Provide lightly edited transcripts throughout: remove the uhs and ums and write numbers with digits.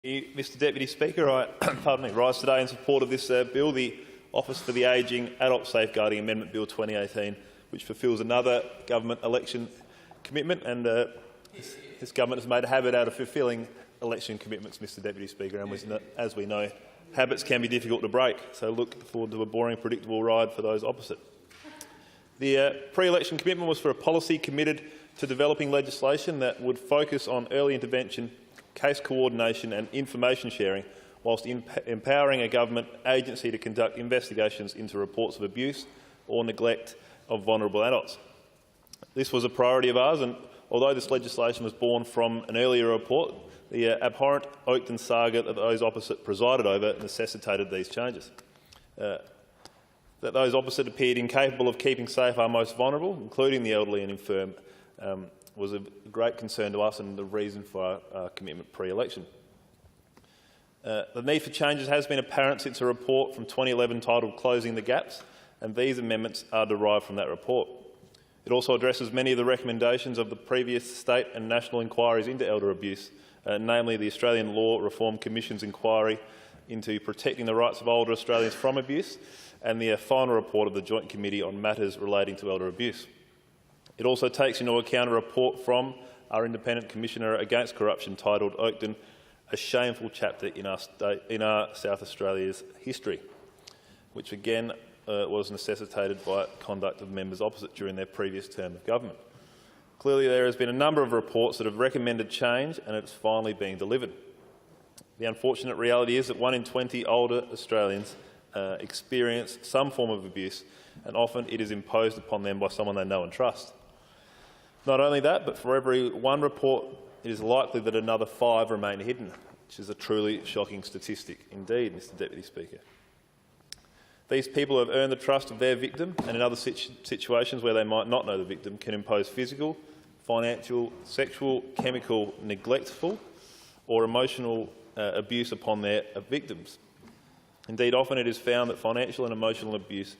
Mr Deputy Speaker, I rise today in support of this bill, the Office for the Ageing Adult Safeguarding Amendment Bill 2018, which fulfils another government election commitment, and this government has made a habit out of fulfilling election commitments, Mr Deputy Speaker, and as we know, habits can be difficult to break, so look forward to a boring, predictable ride for those opposite. The pre-election commitment was for a policy committed to developing legislation that would focus on early intervention, case coordination and information sharing, whilst empowering a government agency to conduct investigations into reports of abuse or neglect of vulnerable adults. This was a priority of ours, and although this legislation was born from an earlier report, the abhorrent Oakden saga that those opposite presided over necessitated these changes. That those opposite appeared incapable of keeping safe our most vulnerable, including the elderly and infirm, was of great concern to us and the reason for our commitment pre-election. The need for changes has been apparent since a report from 2011 titled Closing the Gaps, and these amendments are derived from that report. It also addresses many of the recommendations of the previous state and national inquiries into elder abuse, namely the Australian Law Reform Commission's inquiry into protecting the rights of older Australians from abuse, and the final report of the Joint Committee on Matters relating to elder abuse. It also takes into account a report from our Independent Commissioner Against Corruption titled Oakden, a shameful chapter in our South Australia's history, which again was necessitated by conduct of members opposite during their previous term of government. Clearly, there has been a number of reports that have recommended change, and it's finally being delivered. The unfortunate reality is that 1 in 20 older Australians experience some form of abuse, and often it is imposed upon them by someone they know and trust. Not only that, but for every one report, it is likely that another 5 remain hidden, which is a truly shocking statistic indeed, Mr Deputy Speaker. These people have earned the trust of their victim, and in other situations where they might not know the victim, can impose physical, financial, sexual, chemical, neglectful or emotional abuse upon their victims. Indeed, often it is found that financial and emotional abuse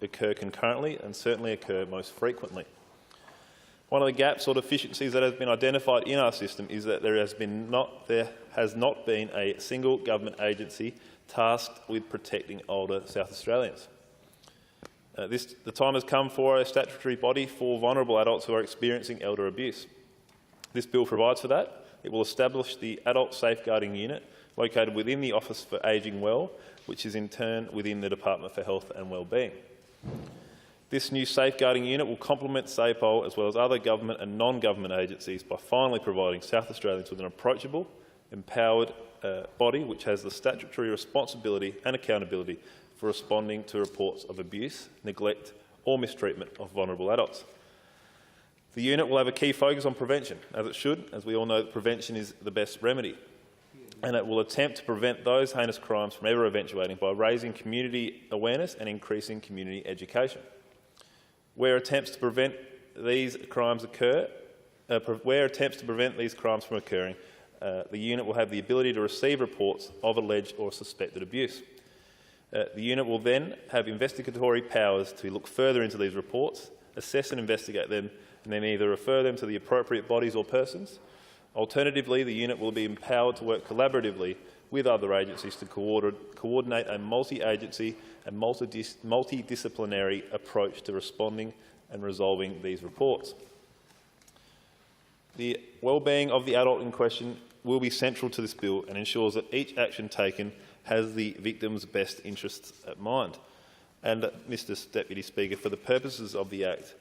occur concurrently and certainly occur most frequently. One of the gaps or deficiencies that has been identified in our system is that there has not been a single government agency tasked with protecting older South Australians. The time has come for a statutory body for vulnerable adults who are experiencing elder abuse. This bill provides for that. It will establish the Adult Safeguarding Unit located within the Office for Ageing Well, which is in turn within the Department for Health and Wellbeing. This new safeguarding unit will complement SAPOL as well as other government and non-government agencies by finally providing South Australians with an approachable, empowered body which has the statutory responsibility and accountability for responding to reports of abuse, neglect or mistreatment of vulnerable adults. The unit will have a key focus on prevention, as it should, as we all know that prevention is the best remedy, and it will attempt to prevent those heinous crimes from ever eventuating by raising community awareness and increasing community education. Where attempts to prevent these crimes from occurring, the unit will have the ability to receive reports of alleged or suspected abuse. The unit will then have investigatory powers to look further into these reports, assess and investigate them, and then either refer them to the appropriate bodies or persons. Alternatively, the unit will be empowered to work collaboratively with other agencies to coordinate a multi-agency and multidisciplinary approach to responding and resolving these reports. The well-being of the adult in question will be central to this bill and ensures that each action taken has the victim's best interests at mind. And, Mr Deputy Speaker, for the purposes of the Act,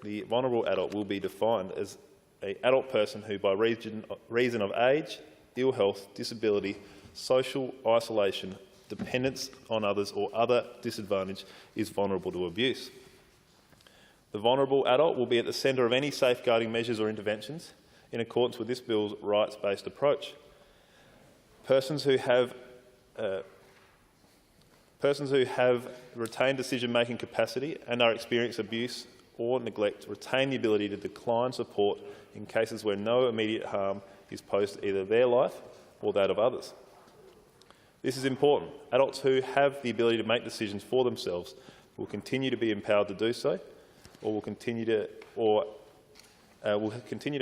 the vulnerable adult will be defined as an adult person who, by reason of age, ill health, disability, social isolation, dependence on others or other disadvantage, is vulnerable to abuse. The vulnerable adult will be at the centre of any safeguarding measures or interventions in accordance with this bill's rights-based approach. Persons who have retained decision-making capacity and are experiencing abuse or neglect retain the ability to decline support in cases where no immediate harm is posed to either their life or that of others. This is important. Adults who have the ability to make decisions for themselves will continue to be empowered to do so, or will continue to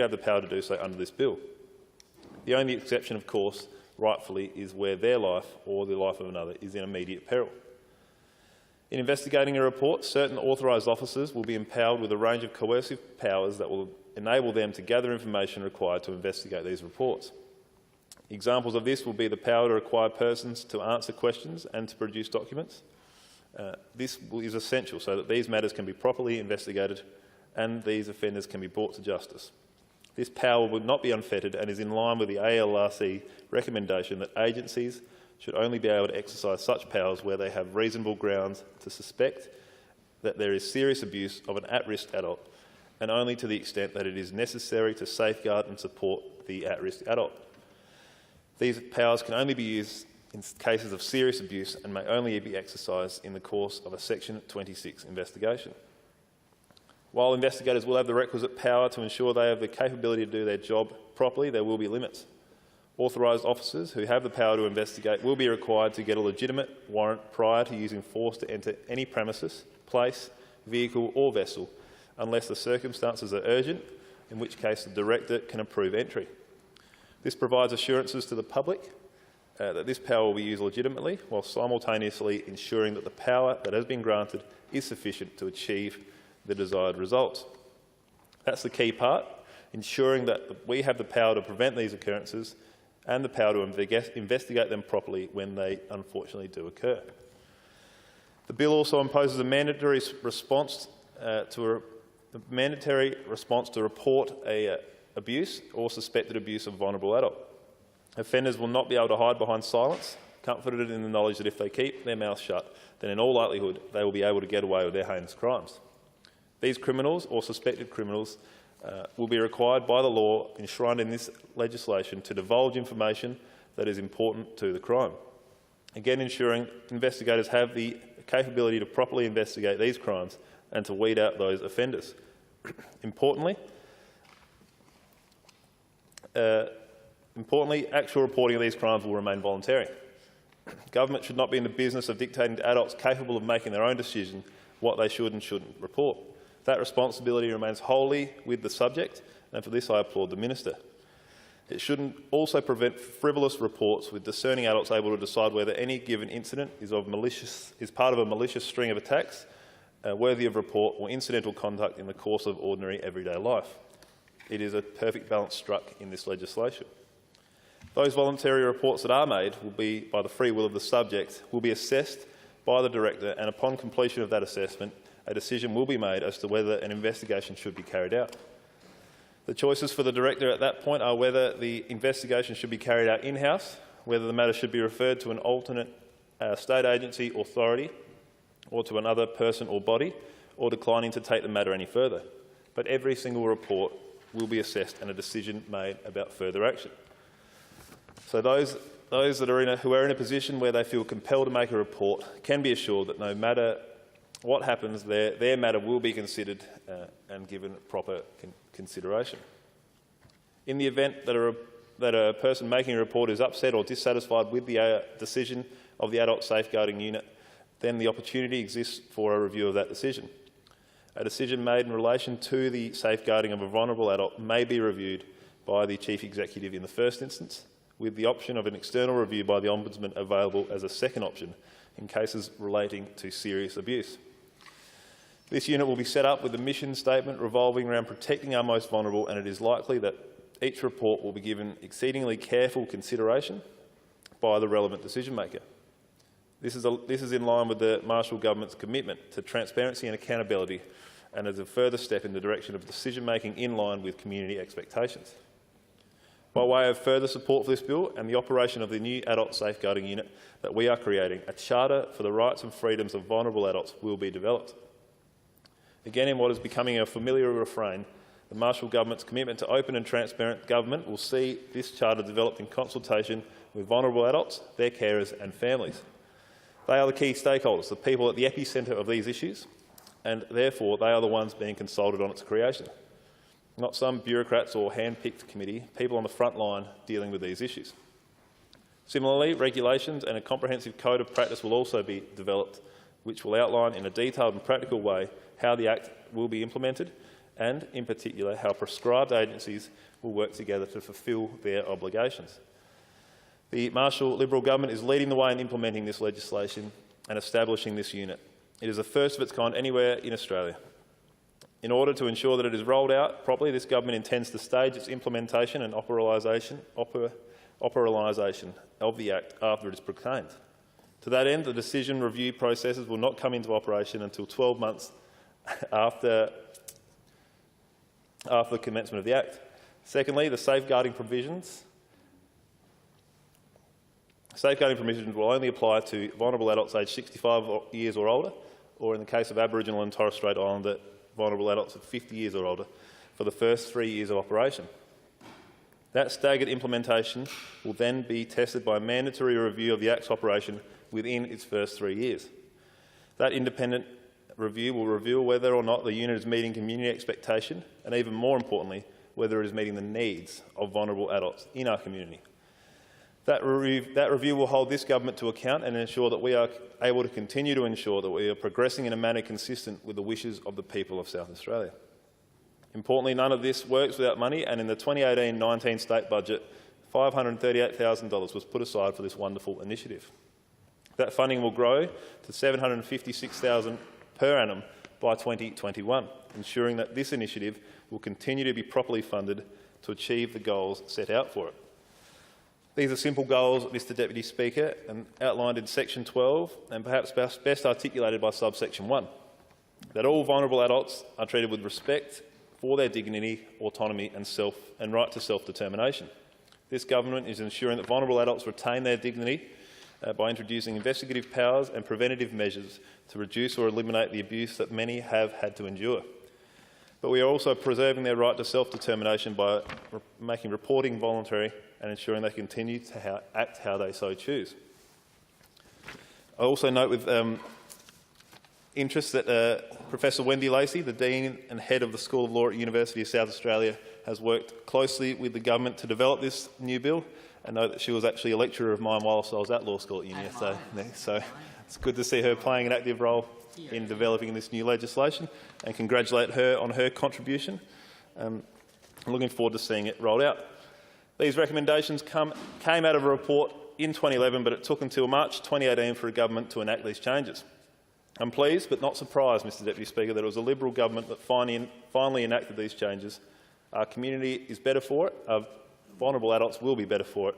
have the power to do so under this bill. The only exception, of course, rightfully, is where their life or the life of another is in immediate peril. In investigating a report, certain authorised officers will be empowered with a range of coercive powers that will enable them to gather information required to investigate these reports. Examples of this will be the power to require persons to answer questions and to produce documents. This is essential so that these matters can be properly investigated and these offenders can be brought to justice. This power would not be unfettered and is in line with the ALRC recommendation that agencies should only be able to exercise such powers where they have reasonable grounds to suspect that there is serious abuse of an at-risk adult, and only to the extent that it is necessary to safeguard and support the at-risk adult. These powers can only be used in cases of serious abuse and may only be exercised in the course of a Section 26 investigation. While investigators will have the requisite power to ensure they have the capability to do their job properly, there will be limits. Authorised officers who have the power to investigate will be required to get a legitimate warrant prior to using force to enter any premises, place, vehicle or vessel, unless the circumstances are urgent, in which case the Director can approve entry. This provides assurances to the public that this power will be used legitimately, while simultaneously ensuring that the power that has been granted is sufficient to achieve the desired results. That's the key part, ensuring that we have the power to prevent these occurrences and the power to investigate them properly when they unfortunately do occur. The bill also imposes a mandatory response to report abuse or suspected abuse of a vulnerable adult. Offenders will not be able to hide behind silence, comforted in the knowledge that if they keep their mouth shut, then in all likelihood they will be able to get away with their heinous crimes. These criminals or suspected criminals will be required by the law enshrined in this legislation to divulge information that is important to the crime. Again, ensuring investigators have the capability to properly investigate these crimes and to weed out those offenders. Importantly, actual reporting of these crimes will remain voluntary. Government should not be in the business of dictating to adults capable of making their own decision what they should and shouldn't report. That responsibility remains wholly with the subject, and for this I applaud the Minister. It shouldn't also prevent frivolous reports, with discerning adults able to decide whether any given incident is part of a malicious string of attacks worthy of report or incidental conduct in the course of ordinary everyday life. It is a perfect balance struck in this legislation. Those voluntary reports that are made will be, by the free will of the subject, will be assessed by the Director, and upon completion of that assessment, a decision will be made as to whether an investigation should be carried out. The choices for the Director at that point are whether the investigation should be carried out in-house, whether the matter should be referred to an alternate state agency authority or to another person or body, or declining to take the matter any further. But every single report will be assessed and a decision made about further action. So those that are who are in a position where they feel compelled to make a report can be assured that no matter what happens, their matter will be considered and given proper consideration. In the event that a person making a report is upset or dissatisfied with the decision of the Adult Safeguarding Unit, then the opportunity exists for a review of that decision. A decision made in relation to the safeguarding of a vulnerable adult may be reviewed by the Chief Executive in the first instance, with the option of an external review by the Ombudsman available as a second option in cases relating to serious abuse. This unit will be set up with a mission statement revolving around protecting our most vulnerable, and it is likely that each report will be given exceedingly careful consideration by the relevant decision maker. This is in line with the Marshall Government's commitment to transparency and accountability, and is a further step in the direction of decision-making in line with community expectations. By way of further support for this bill and the operation of the new Adult Safeguarding Unit that we are creating, a charter for the rights and freedoms of vulnerable adults will be developed. Again, in what is becoming a familiar refrain, the Marshall Government's commitment to open and transparent government will see this charter developed in consultation with vulnerable adults, their carers and families. They are the key stakeholders, the people at the epicentre of these issues, and therefore they are the ones being consulted on its creation. Not some bureaucrats or hand-picked committee, people on the front line dealing with these issues. Similarly, regulations and a comprehensive code of practice will also be developed, which will outline in a detailed and practical way how the Act will be implemented and, in particular, how prescribed agencies will work together to fulfil their obligations. The Marshall Liberal government is leading the way in implementing this legislation and establishing this unit. It is the first of its kind anywhere in Australia. In order to ensure that it is rolled out properly, this government intends to stage its implementation and operationalisation of the Act after it is proclaimed. To that end, the decision review processes will not come into operation until 12 months after the commencement of the Act. Secondly, the safeguarding provisions will only apply to vulnerable adults aged 65 years or older, or in the case of Aboriginal and Torres Strait Islander vulnerable adults of 50 years or older, for the first 3 years of operation. That staggered implementation will then be tested by a mandatory review of the Act's operation within its first 3 years. That independent review will reveal whether or not the unit is meeting community expectation and, even more importantly, whether it is meeting the needs of vulnerable adults in our community. That review will hold this government to account and ensure that we are able to continue to ensure that we are progressing in a manner consistent with the wishes of the people of South Australia. Importantly, none of this works without money, and in the 2018-19 state budget, $538,000 was put aside for this wonderful initiative. That funding will grow to $756,000 per annum by 2021, ensuring that this initiative will continue to be properly funded to achieve the goals set out for it. These are simple goals, Mr Deputy Speaker, and outlined in Section 12 and perhaps best articulated by subsection 1, that all vulnerable adults are treated with respect for their dignity, autonomy and right to self-determination. This government is ensuring that vulnerable adults retain their dignity by introducing investigative powers and preventative measures to reduce or eliminate the abuse that many have had to endure. But we are also preserving their right to self-determination by making reporting voluntary and ensuring they continue to act how they so choose. I also note with interest that Professor Wendy Lacey, the Dean and Head of the School of Law at University of South Australia, has worked closely with the government to develop this new bill, and note that she was actually a lecturer of mine whilst I was at law school at uni. So it's good to see her playing an active role in developing this new legislation, and congratulate her on her contribution. I'm looking forward to seeing it rolled out. These recommendations came out of a report in 2011, but it took until March 2018 for a government to enact these changes. I'm pleased but not surprised, Mr Deputy Speaker, that it was a Liberal government that finally enacted these changes. Our community is better for it, our vulnerable adults will be better for it,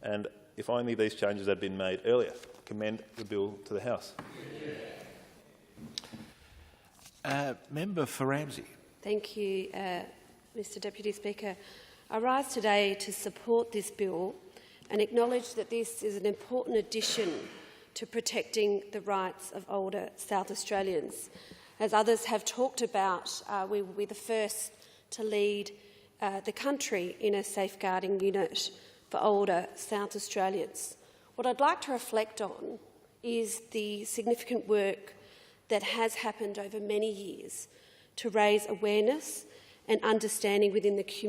and if only these changes had been made earlier. I commend the bill to the House. Member for Ramsey. Thank you, Mr Deputy Speaker. I rise today to support this bill and acknowledge that this is an important addition to protecting the rights of older South Australians. As others have talked about, we will be the first to lead the country in a safeguarding unit for older South Australians. What I'd like to reflect on is the significant work that has happened over many years to raise awareness and understanding within the community